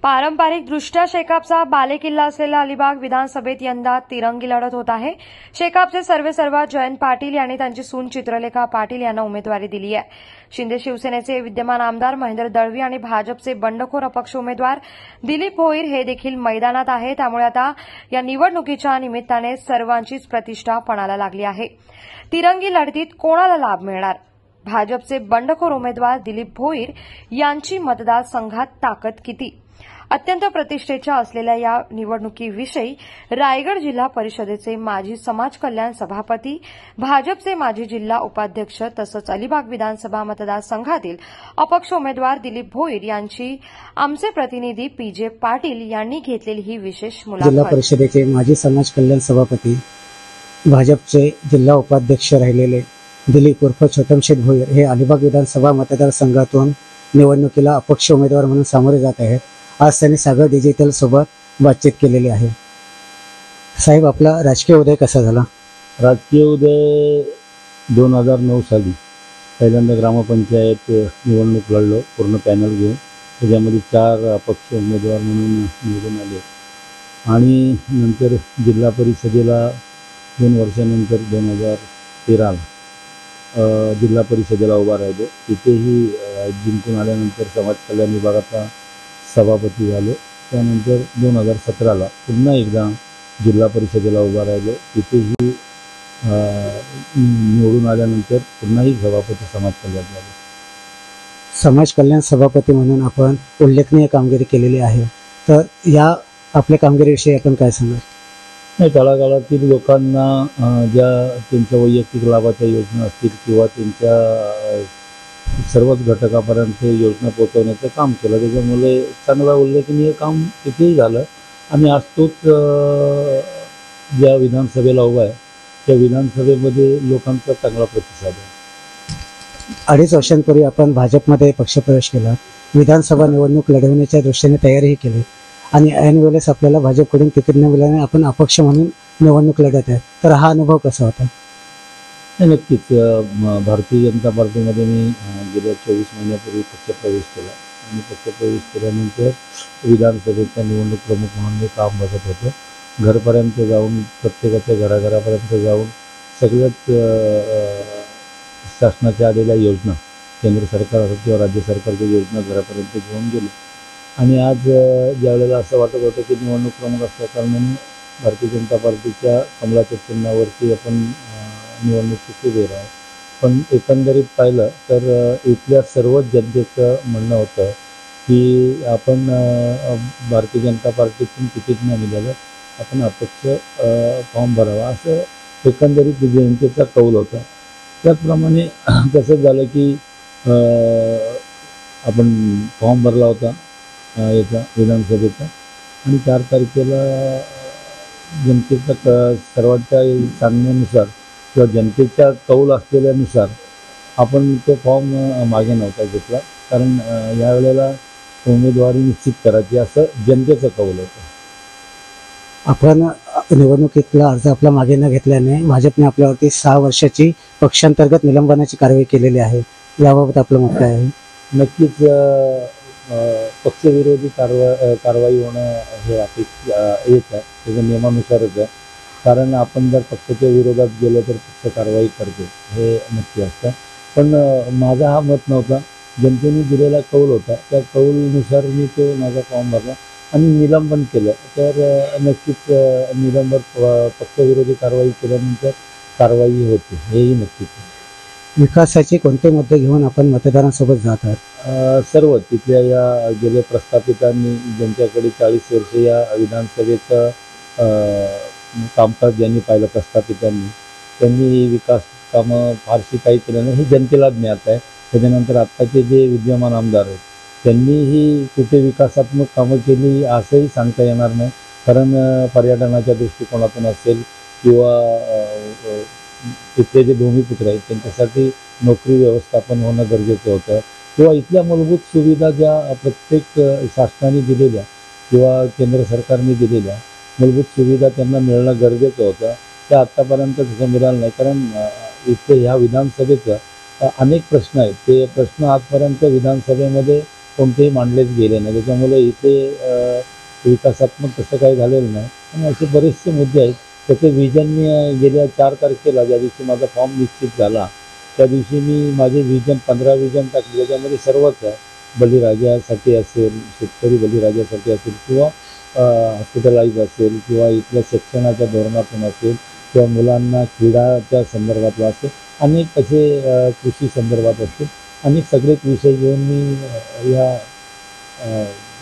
पारंपरिकदृष्ट्या शेकापचा बालेकिल्ला असलेल्या अलिबाग विधानसभेत यंदा तिरंगी लढत होत आहे। शेकापचे सर्वेसर्वा जयंत पाटील यांनी त्यांची सून चित्रलेखा पाटील यांना उमेदवारी दिली आहे। शिंदे शिवसेनेचे विद्यमान आमदार महेंद्र दळवी आणि भाजपचे बंडखोर अपक्ष उमेदवार दिलीप भोईर हे देखील मैदानात आहे। त्यामुळे आता या निवडणुकीच्या निमित्ताने सर्वांचीच प्रतिष्ठा पणाला लागली आहे। तिरंगी लढतीत कोणाला लाभ मिळणार? भाजपचे बंडखोर उमेदवार दिलीप भोईर यांची मतदारसंघात ताकद किती? अत्यंत प्रतिष्ठेच्या असलेल्या या निवडणुकीविषयी रायगड जिल्हा परिषदेचे माजी समाज कल्याण सभापती, भाजपचे माजी जिल्हा उपाध्यक्ष तसंच अलिबाग विधानसभा मतदारसंघातील अपक्ष उमेदवार दिलीप भोईर यांची आमचे प्रतिनिधी पीजे पाटील यांनी घेतलेली ही विशेष मुलाखत। जिल्हा परिषदेचे माजी समाज कल्याण सभापती, भाजपचे जिल्हा उपाध्यक्ष राहिलेले दिलीप उर्फ छोटमशेठ भोईर हे अलिबाग विधानसभा मतदारसंघातून निवडणुकीला अपक्ष उमेदवार म्हणून सामोरे जात आहेत। आज त्यांनी सागर डिजिटल सोबत बातचीत केलेली आहे। साहेब, आपला राजकीय उदय कसा झाला? राजकीय उदय 2009 साली पहिल्यांदा ग्रामपंचायत निवडणूक लढलो पूर्ण पॅनल घेऊन। त्याच्यामध्ये 4 अपक्ष उमेदवार म्हणून निवडून आले आणि नंतर जिल्हा परिषदेला 2 वर्षानंतर 2013 जिल्हा परिषदेला उभा राहिलो। तिथेही जिंकून आल्यानंतर समाज कल्याण विभागाचा सभापती झालो। त्यानंतर 2017ला पुन्हा एकदा जिल्हा परिषदेला उभा राहिलो। तिथेही निवडून आल्यानंतर पुन्हाही सभापती समाज कल्याण झालो। समाज कल्याण सभापती म्हणून आपण उल्लेखनीय कामगिरी केलेली आहे, तर या आपल्या कामगिरीविषयी आपण काय सांगाल? नाही, तळागाळातील लोकांना ज्या त्यांच्या वैयक्तिक लाभाच्या योजना असतील किंवा त्यांच्या सर्वच घटकापर्यंत योजना पोहोचवण्याचं काम केलं। त्याच्यामुळे चांगला उल्लेखनीय काम तिथेही झालं आणि आज तोच ज्या विधानसभेला उभा आहे त्या विधानसभेमध्ये लोकांचा चांगला प्रतिसाद आहे। 2.5 वर्षांपूर्वी आपण भाजपमध्ये पक्षप्रवेश केला, विधानसभा निवडणूक लढवण्याच्या दृष्टीने तयारीही केली आणि ऐन वेळेस आपल्याला भाजपकडून तिकीट न मिळाल्याने आपण अपक्ष म्हणून निवडणूक लढत आहे, तर हा अनुभव कसा होता? नक्कीच भारतीय जनता पार्टीमध्ये मी गेल्या 24 महिन्यापूर्वी पक्षप्रवेश केला आणि पक्षप्रवेश केल्यानंतर विधानसभेच्या निवडणूक प्रमुख म्हणून मी काम बघत होतो। घरपर्यंत जाऊन प्रत्येकाच्या घराघरापर्यंत जाऊन सगळ्याच शासनाच्या आलेल्या योजना, केंद्र सरकार असो किंवा राज्य सरकारच्या योजना घरापर्यंत घेऊन गेलो आणि आज ज्या वेळेला असं वाटत होतं की निवडणूक प्रमुख असल्या कारणाने भारतीय जनता पार्टीच्या कमळाच्या चिन्हावरती आपण निवडणुकीत उभे राहू। पण एकंदरीत पाहिलं तर इथल्या सर्वच जनतेचं म्हणणं होतं की आपण भारतीय जनता पार्टीतून तिकीट न मिळालं आपण अपक्ष फॉर्म भरावा, असं एकंदरीत जनतेचा कौल होता। त्याचप्रमाणे कसं झालं की आपण फॉर्म भरला होता याचा विधानसभेचा आणि 4 तारखेला जनतेचा सर्वांच्या सांगण्यानुसार किंवा जनतेच्या कौल असलेल्यानुसार आपण तो फॉर्म मागे नव्हता घेतला, कारण यावेळेला उमेदवारी निश्चित करायची असं जनतेचं कौल होतं। आपण निवडणुकीतला अर्ज आपला मागे न घेतल्याने भाजपने आपल्यावरती 6 वर्षाची पक्षांतर्गत निलंबनाची कारवाई केलेली आहे, याबाबत आपलं मत काय आहे? नक्कीच पक्षविरोधी कारवाई होणं हे अपेक्षित येत आहे, त्याच्या नियमानुसारच आहे। कारण आपण जर पक्षाच्या विरोधात गेलो तर पक्ष कारवाई करते हे नक्की असतं। पण माझा हा मत नव्हता, जनतेने दिलेला कौल होता, त्या कौलनुसार मी तो माझा फॉर्म भरला आणि निलंबन केलं। तर नक्कीच निलंबन पक्षविरोधी कारवाई केल्यानंतर कारवाई होते हेही नक्कीच। विकासाचे कोणते मुद्दे घेऊन आपण मतदारांसोबत जात आहात? सर्व तिथल्या या गेल्या प्रस्थापितांनी ज्यांच्याकडे 40 वर्ष या विधानसभेचं कामकाज ज्यांनी पाहिलं, प्रस्थापितांनी, त्यांनी विकास कामं फारशी काही केलं नाही हे जनतेला ज्ञात आहे। त्याच्यानंतर आत्ताचे जे विद्यमान आमदार आहेत त्यांनीही कुठे विकासात्मक कामं केली असंही सांगता येणार नाही, कारण पर्यटनाच्या दृष्टिकोनातून असेल किंवा इथले जे भूमिपुत्र आहेत त्यांच्यासाठी नोकरी व्यवस्थापन होणं गरजेचं होतं किंवा इथल्या मूलभूत सुविधा ज्या प्रत्येक शासनाने दिलेल्या किंवा केंद्र सरकारने दिलेल्या मूलभूत सुविधा त्यांना मिळणं गरजेचं होतं, त्या आत्तापर्यंत तसं मिळालं नाही। कारण इथे ह्या विधानसभेचं अनेक प्रश्न आहेत, ते प्रश्न आजपर्यंत विधानसभेमध्ये कोणतेही मांडलेच गेले नाही. त्याच्यामुळे इथे विकासात्मक तसं काही झालेलं नाही. आणि असे बरेचसे मुद्दे आहेत. त्याचे विजन मी गेल्या 4 तारखेला ज्या दिवशी माझा फॉर्म निश्चित झाला त्या दिवशी मी माझे विजन 15 विजन टाकले. त्याच्यामध्ये सर्वच आहे. बळीराजासाठी असेल, शेतकरी बळीराजासाठी असेल, किंवा हॉस्पिटलाइज असेल, किंवा इथल्या शिक्षणाच्या धोरणातून असेल, किंवा मुलांना क्रीडाच्या संदर्भातला असेल, अनेक असे कृषी संदर्भात असतील, अनेक सगळेच विषय घेऊन मी या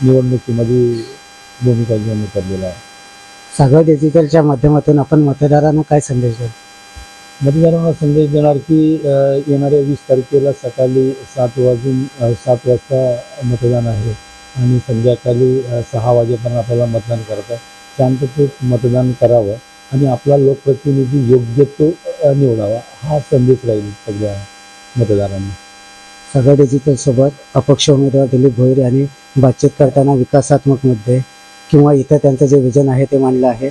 निवडणुकीमध्ये भूमिका घेऊन उतरलेला आहे. सागर डिजिटलच्या माध्यमातून आपण मतदारांना काय संदेश द्याल? मतदारांना संदेश देणार की येणाऱ्या 20 तारखेला सकाळी 7 वाजता मतदान आहे आणि संध्याकाळी 6 वाजेपर्यंत आपल्याला मतदान करता शांततेत मतदान करावं आणि आपला लोकप्रतिनिधी योग्य तो निवडावा, हा संदेश राहील सगळ्या मतदारांना. सागर डिजिटल सोबत अपक्ष उमेदवार दिलीप भोईर यांनी बातचीत करताना विकासात्मक मुद्दे किंवा इतर त्यांचं जे विजन आहे ते मांडलं आहे.